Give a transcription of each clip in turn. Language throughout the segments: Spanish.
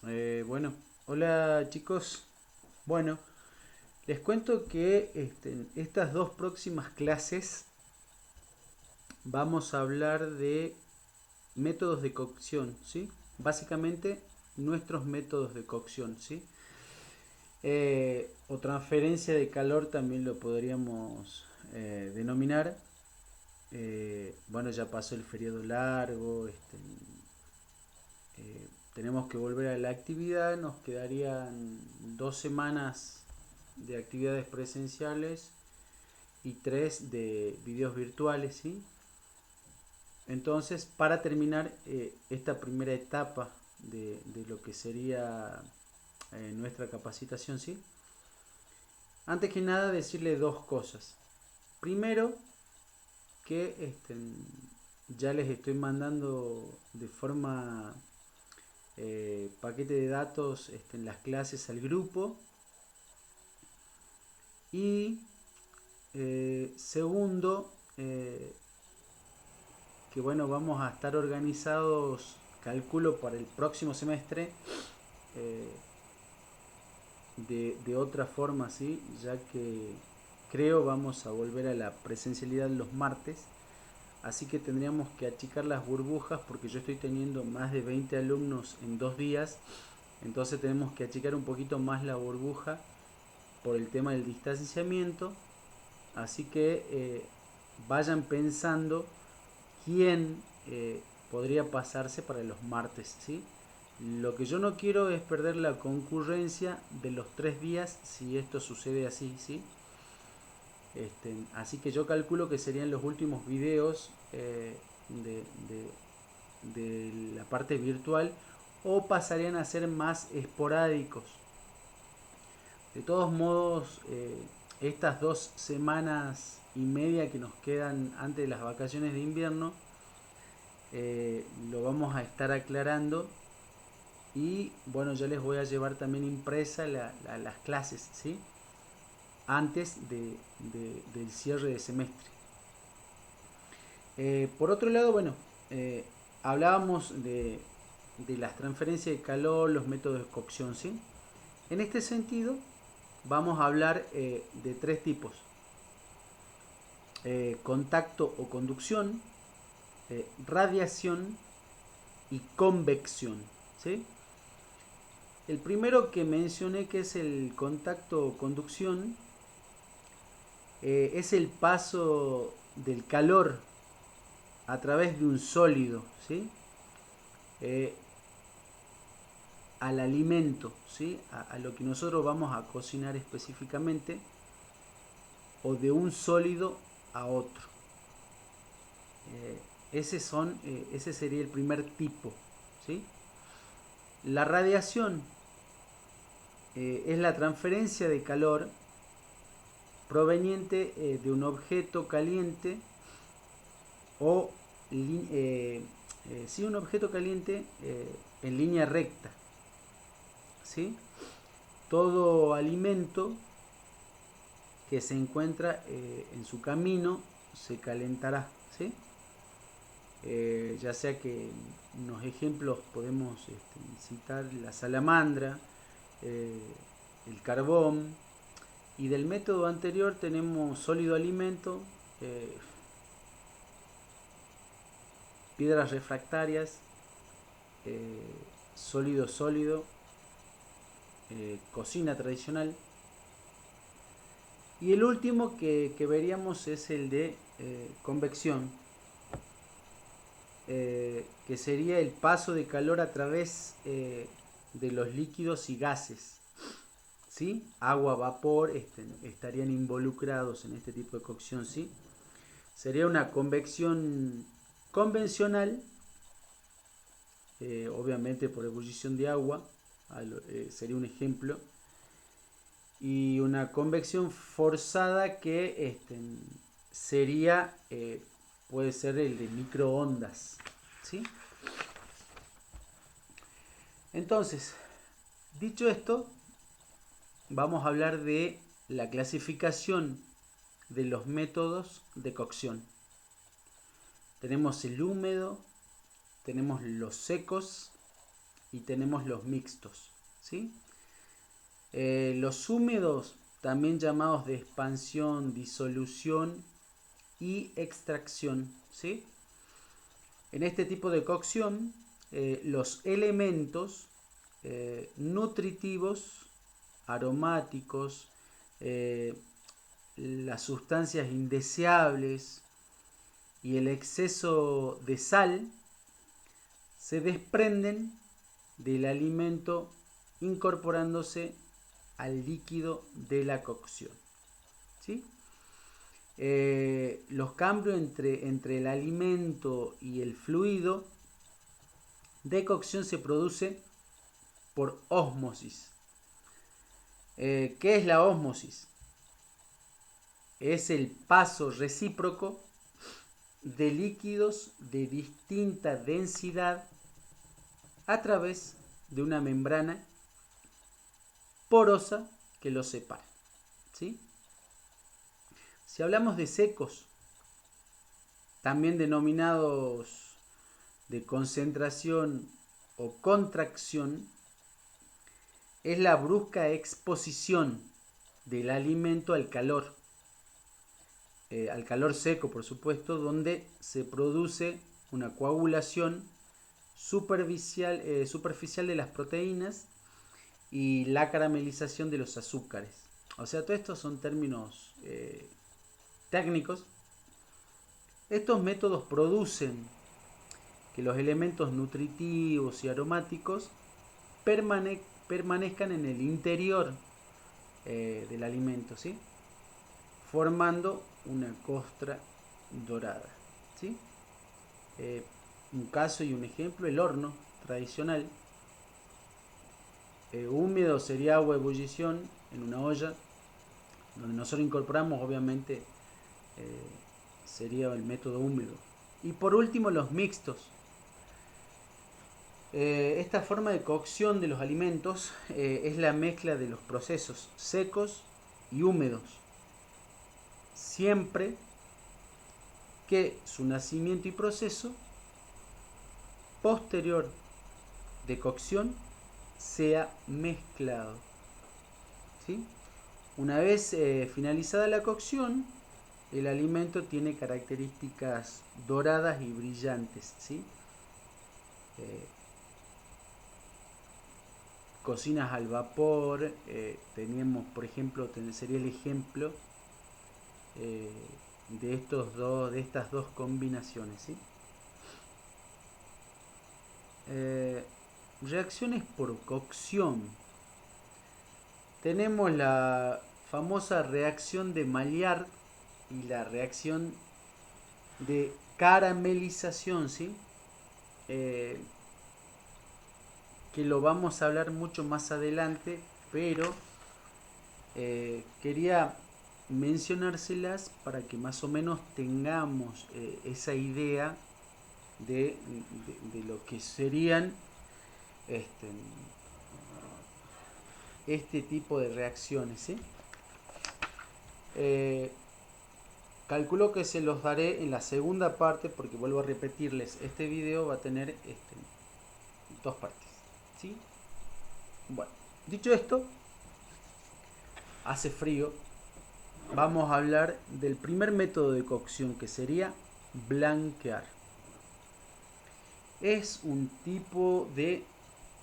Bueno, hola chicos. Bueno, les cuento que estas dos próximas clases vamos a hablar de métodos de cocción, ¿sí? Básicamente nuestros métodos de cocción, ¿sí? O transferencia de calor también lo podríamos denominar. Bueno, ya pasó el feriado largo, tenemos que volver a la actividad, nos quedarían 2 semanas de actividades presenciales y 3 de videos virtuales, ¿sí? Entonces, para terminar esta primera etapa de lo que sería nuestra capacitación, ¿sí? Antes que nada, decirle dos cosas. Primero, que ya les estoy mandando de forma paquete de datos en las clases al grupo. Y segundo, que bueno, vamos a estar organizados, calculo, para el próximo semestre eh, de otra forma, ¿sí? Ya que creo vamos a volver a la presencialidad los martes. Así que tendríamos que achicar las burbujas porque yo estoy teniendo más de 20 alumnos en 2 días. Entonces tenemos que achicar un poquito más la burbuja por el tema del distanciamiento. Así que vayan pensando quién podría pasarse para los martes, ¿sí? Lo que yo no quiero es perder la concurrencia de los 3 días si esto sucede así, ¿sí? Así que yo calculo que serían los últimos videos de, de la parte virtual o pasarían a ser más esporádicos. De todos modos, estas 2 semanas y media que nos quedan antes de las vacaciones de invierno, lo vamos a estar aclarando y bueno, yo les voy a llevar también impresa las clases, ¿sí? Antes del cierre de semestre. Por otro lado, bueno, hablábamos de las transferencias de calor, los métodos de cocción, ¿sí? En este sentido, vamos a hablar de 3 tipos. Contacto o conducción, radiación y convección, ¿sí? El primero que mencioné, que es el contacto o conducción, es el paso del calor a través de un sólido, ¿sí? Eh, al alimento, ¿sí? A lo que nosotros vamos a cocinar específicamente, o de un sólido a otro. Ese sería el primer tipo, ¿sí? La radiación es la transferencia de calor proveniente de un objeto caliente o sí, un objeto caliente en línea recta, ¿sí? Todo alimento que se encuentra en su camino se calentará, ¿sí? Ya sea que unos ejemplos podemos citar la salamandra, eh, el carbón, y del método anterior tenemos sólido alimento, eh, piedras refractarias, eh, sólido sólido, cocina tradicional. Y el último que veríamos es el de convección, que sería el paso de calor a través de los líquidos y gases. ¿Sí? Agua, vapor estarían involucrados en este tipo de cocción, ¿sí? Sería una convección convencional, obviamente por ebullición de agua, sería un ejemplo, y una convección forzada que sería, puede ser el de microondas, ¿sí? Entonces, dicho esto, vamos a hablar de la clasificación de los métodos de cocción. Tenemos el húmedo, tenemos los secos y tenemos los mixtos, ¿sí? Los húmedos, también llamados de expansión, disolución y extracción, ¿sí? En este tipo de cocción, los elementos nutritivos, aromáticos, las sustancias indeseables y el exceso de sal se desprenden del alimento incorporándose al líquido de la cocción, ¿sí? Los cambios entre el alimento y el fluido de cocción se produce por ósmosis. ¿Qué es la ósmosis? Es el paso recíproco de líquidos de distinta densidad a través de una membrana porosa que los separa, ¿sí? Si hablamos de secos, también denominados de concentración o contracción, es la brusca exposición del alimento al calor seco, por supuesto, donde se produce una coagulación superficial de las proteínas y la caramelización de los azúcares. O sea, todo estos son términos técnicos. Estos métodos producen que los elementos nutritivos y aromáticos permanezcan en el interior del alimento, ¿sí? Formando una costra dorada, ¿sí? Un caso y un ejemplo, el horno tradicional. Húmedo sería agua de ebullición en una olla, donde nosotros incorporamos, obviamente, sería el método húmedo. Y por último, los mixtos. Esta forma de cocción de los alimentos es la mezcla de los procesos secos y húmedos, siempre que su nacimiento y proceso posterior de cocción sea mezclado, ¿sí? Una vez finalizada la cocción, el alimento tiene características doradas y brillantes, ¿sí? Cocinas al vapor, teníamos, por ejemplo, sería el ejemplo de estas dos combinaciones, ¿sí? Reacciones por cocción. Tenemos la famosa reacción de Maillard y la reacción de caramelización, ¿sí? Que lo vamos a hablar mucho más adelante, pero quería mencionárselas para que más o menos tengamos esa idea de lo que serían este tipo de reacciones, ¿sí? Calculo que se los daré en la segunda parte, porque vuelvo a repetirles, este video va a tener dos partes, ¿sí? Bueno, dicho esto, hace frío, vamos a hablar del primer método de cocción, que sería blanquear. Es un tipo de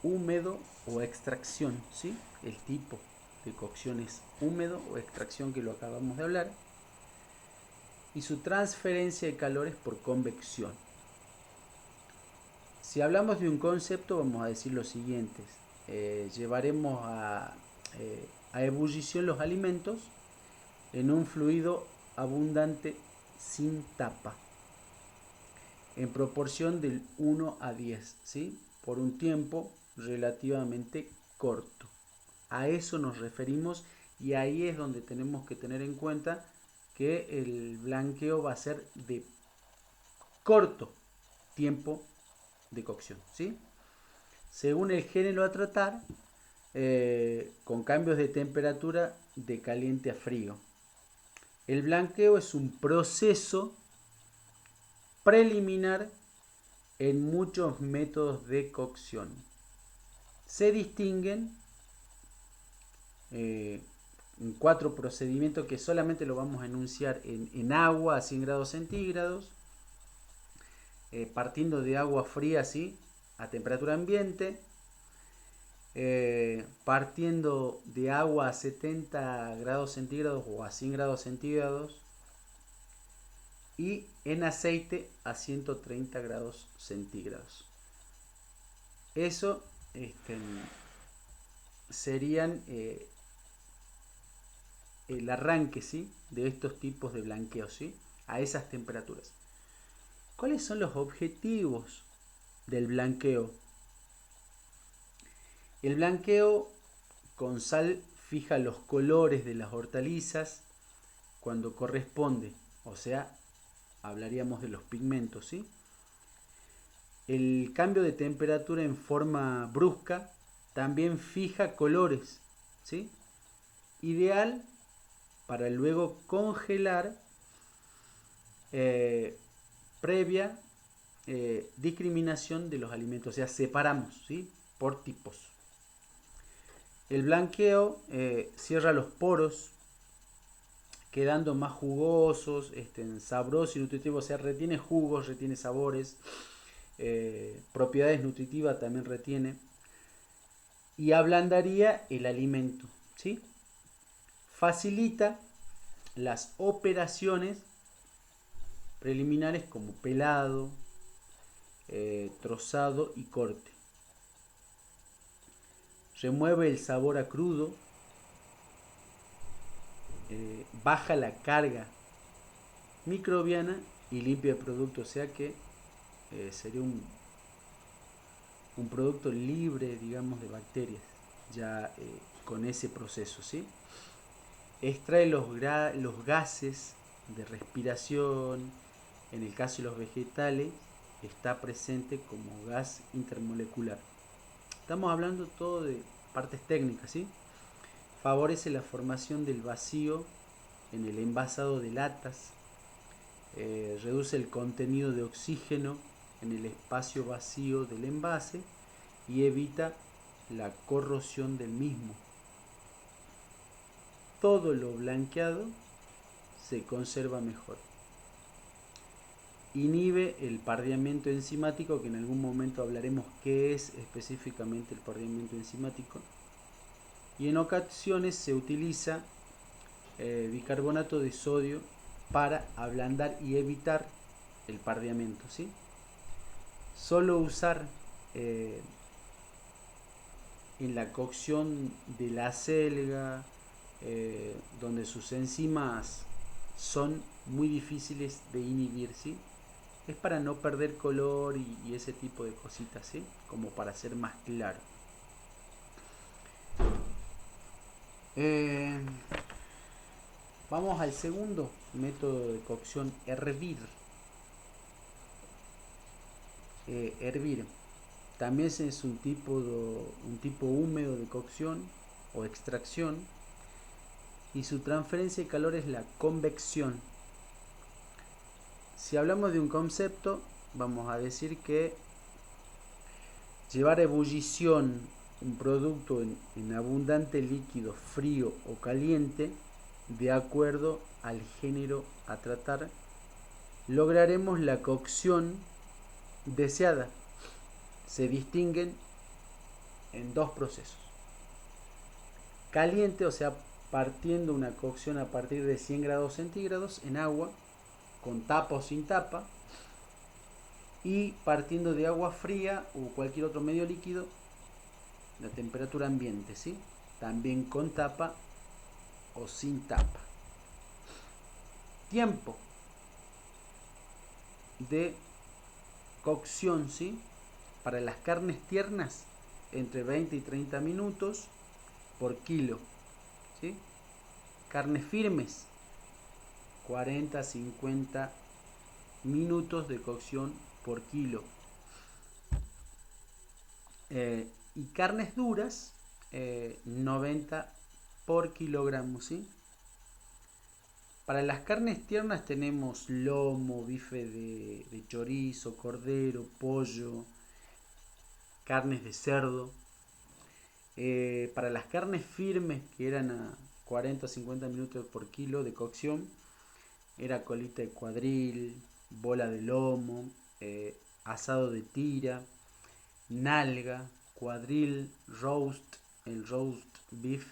húmedo o extracción, ¿sí? El tipo de cocción es húmedo o extracción, que lo acabamos de hablar, y su transferencia de calor es por convección. Si hablamos de un concepto, vamos a decir lo siguiente: llevaremos a ebullición los alimentos en un fluido abundante sin tapa, en proporción del 1 a 10, ¿sí? Por un tiempo relativamente corto. A eso nos referimos, y ahí es donde tenemos que tener en cuenta que el blanqueo va a ser de corto tiempo de cocción, ¿sí? Según el género a tratar, con cambios de temperatura de caliente a frío. El blanqueo es un proceso preliminar en muchos métodos de cocción. se distinguen en 4 procedimientos que solamente lo vamos a enunciar en agua a 100 grados centígrados, partiendo de agua fría, ¿sí?, a temperatura ambiente, partiendo de agua a 70 grados centígrados o a 100 grados centígrados, y en aceite a 130 grados centígrados. Eso serían el arranque, ¿sí?, de estos tipos de blanqueo, ¿sí?, a esas temperaturas. ¿Cuáles son los objetivos del blanqueo? El blanqueo con sal fija los colores de las hortalizas cuando corresponde, o sea, hablaríamos de los pigmentos, ¿sí? El cambio de temperatura en forma brusca también fija colores, ¿sí?, ideal para luego congelar previa discriminación de los alimentos, o sea, separamos, ¿sí?, por tipos. El blanqueo cierra los poros, quedando más jugosos, sabrosos y nutritivos, o sea, retiene jugos, retiene sabores, propiedades nutritivas también retiene, y ablandaría el alimento, ¿sí? Facilita las operaciones preliminares como pelado, trozado y corte. Remueve el sabor a crudo, baja la carga microbiana y limpia el producto, o sea que sería un producto libre, digamos, de bacterias, ya con ese proceso, ¿sí? Extrae los gases de respiración. En el caso de los vegetales está presente como gas intermolecular. Estamos hablando todo de partes técnicas, ¿sí? Favorece la formación del vacío en el envasado de latas, reduce el contenido de oxígeno en el espacio vacío del envase y evita la corrosión del mismo. Todo lo blanqueado se conserva mejor. Inhibe el pardeamiento enzimático, que en algún momento hablaremos qué es específicamente el pardeamiento enzimático. Y en ocasiones se utiliza bicarbonato de sodio para ablandar y evitar el pardeamiento, ¿sí? Solo usar en la cocción de la selga, donde sus enzimas son muy difíciles de inhibir, ¿sí? Es para no perder color y ese tipo de cositas, ¿sí? Como para ser más claro. Vamos al segundo método de cocción, hervir. Hervir también es un tipo húmedo de cocción o extracción, y su transferencia de calor es la convección. Si hablamos de un concepto, vamos a decir que llevar a ebullición un producto en abundante líquido frío o caliente, de acuerdo al género a tratar, lograremos la cocción deseada. Se distinguen en 2 procesos. Caliente, o sea, partiendo una cocción a partir de 100 grados centígrados en agua, con tapa o sin tapa, y partiendo de agua fría o cualquier otro medio líquido, la temperatura ambiente, ¿sí?, también con tapa o sin tapa. Tiempo de cocción, ¿sí?, para las carnes tiernas, entre 20 y 30 minutos por kilo, ¿sí? Carnes firmes, 40 a 50 minutos de cocción por kilo. Y carnes duras, 90 por kilogramo, ¿sí? Para las carnes tiernas tenemos lomo, bife de chorizo, cordero, pollo, carnes de cerdo. Para las carnes firmes, que eran a 40 o 50 minutos por kilo de cocción, era colita de cuadril, bola de lomo, asado de tira, nalga, cuadril, roast, el roast beef,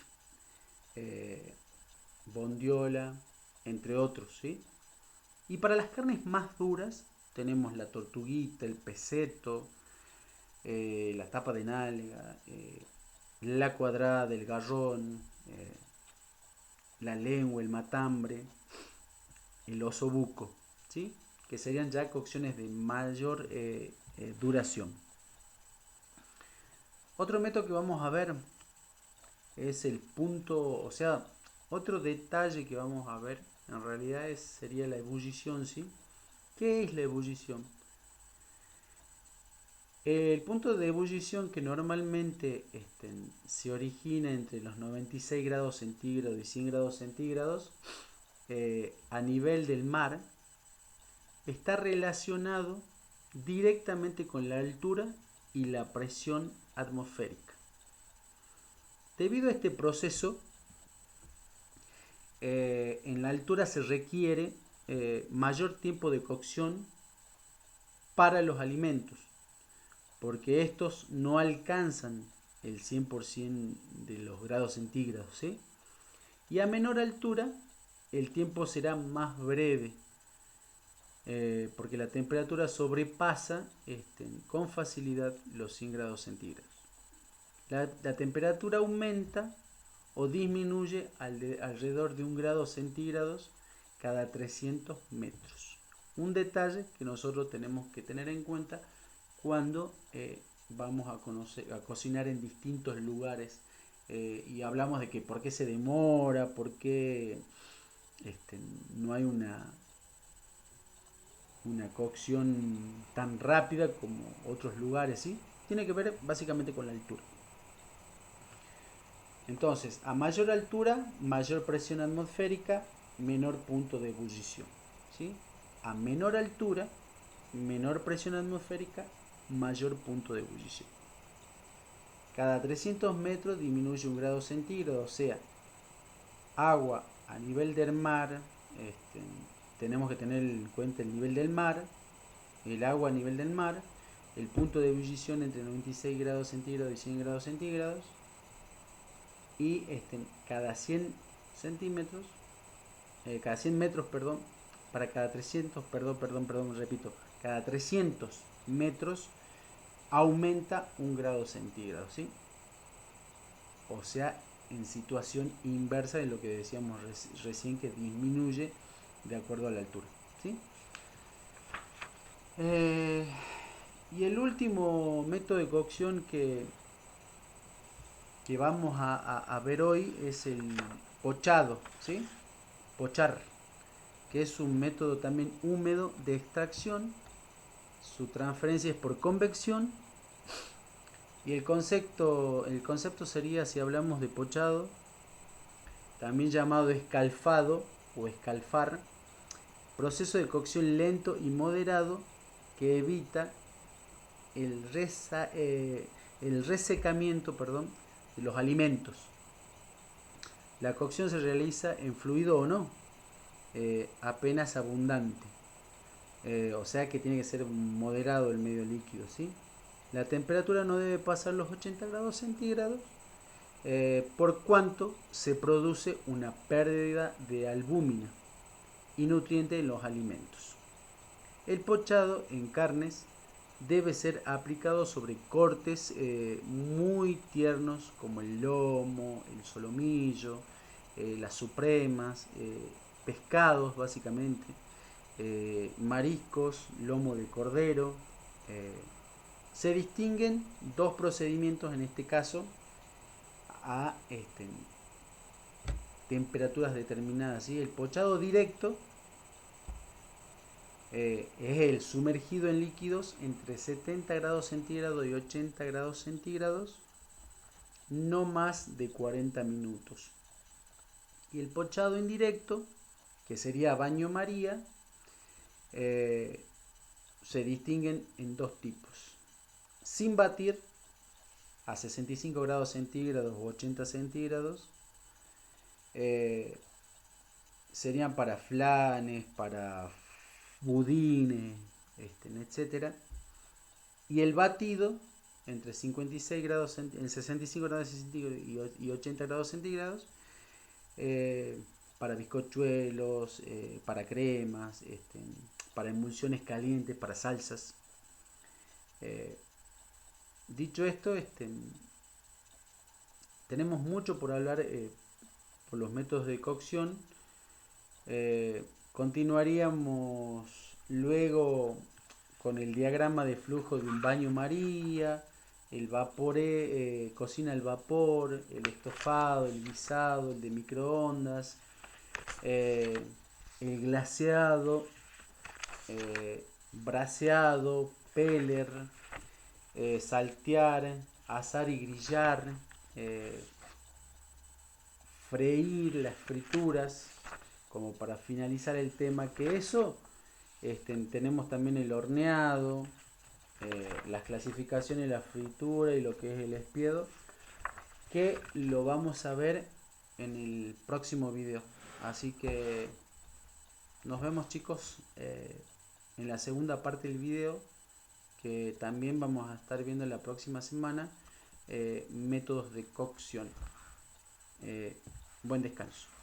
eh, bondiola, entre otros, ¿sí? Y para las carnes más duras tenemos la tortuguita, el peseto, la tapa de nalga, la cuadrada del garrón, la lengua, el matambre, el oso buco, ¿sí? Que serían ya cocciones de mayor duración. Otro método que vamos a ver es el punto, o sea, otro detalle que vamos a ver en realidad sería la ebullición, ¿sí? ¿Qué es la ebullición? El punto de ebullición que normalmente se origina entre los 96 grados centígrados y 100 grados centígrados a nivel del mar está relacionado directamente con la altura y la presión atmosférica. Debido a este proceso, en la altura se requiere mayor tiempo de cocción para los alimentos, porque estos no alcanzan el 100% de los grados centígrados, ¿sí? Y a menor altura el tiempo será más breve, porque la temperatura sobrepasa con facilidad los 100 grados centígrados. La temperatura aumenta o disminuye alrededor de 1 grado centígrados cada 300 metros. Un detalle que nosotros tenemos que tener en cuenta cuando vamos a cocinar en distintos lugares y hablamos de que por qué se demora, por qué no hay una cocción tan rápida como otros lugares, ¿sí? Tiene que ver básicamente con la altura. Entonces, a mayor altura, mayor presión atmosférica, menor punto de ebullición, ¿sí? A menor altura, menor presión atmosférica, mayor punto de ebullición. Cada 300 metros disminuye 1 grado centígrado, o sea, agua a nivel del mar, tenemos que tener en cuenta el nivel del mar, el agua a nivel del mar, el punto de ebullición entre 96 grados centígrados y 100 grados centígrados, y cada 100 centímetros, cada 100 metros, perdón, para cada 300, repito, cada 300 metros aumenta 1 grado centígrado, ¿sí? O sea, en situación inversa de lo que decíamos recién, que disminuye de acuerdo a la altura, ¿sí? Y el último método de cocción que vamos a ver hoy es el pochado, ¿sí? Pochar, que es un método también húmedo de extracción. Su transferencia es por convección y el concepto sería, si hablamos de pochado, también llamado escalfado o escalfar, proceso de cocción lento y moderado que evita el resecamiento, de los alimentos. La cocción se realiza en fluido o no, apenas abundante, o sea que tiene que ser moderado el medio líquido, ¿sí? La temperatura no debe pasar los 80 grados centígrados, por cuanto se produce una pérdida de albúmina y nutrientes en los alimentos. El pochado en carnes debe ser aplicado sobre cortes muy tiernos como el lomo, el solomillo, las supremas, pescados básicamente, mariscos, lomo de cordero. Se distinguen dos procedimientos en este caso a temperaturas determinadas, ¿sí? El pochado directo es el sumergido en líquidos entre 70 grados centígrados y 80 grados centígrados, no más de 40 minutos. Y el pochado indirecto, que sería baño María, se distinguen en dos tipos: sin batir, a 65 grados centígrados o 80 centígrados. Serían para flanes, para budines, etcétera. Y el batido entre 56 grados, en 65 grados centígrados y 80 grados centígrados, para bizcochuelos, para cremas, para emulsiones calientes, para salsas. Dicho esto, tenemos mucho por hablar por los métodos de cocción. Continuaríamos luego con el diagrama de flujo de un baño María, el vapor, cocina al vapor, el estofado, el guisado, el de microondas, eh, el glaseado, braseado, peler, saltear, asar y grillar, eh, freír, las frituras, como para finalizar el tema, que eso tenemos también el horneado, las clasificaciones, la fritura y lo que es el espiedo, que lo vamos a ver en el próximo video. Así que nos vemos, chicos, en la segunda parte del video, que también vamos a estar viendo la próxima semana, métodos de cocción. Buen descanso.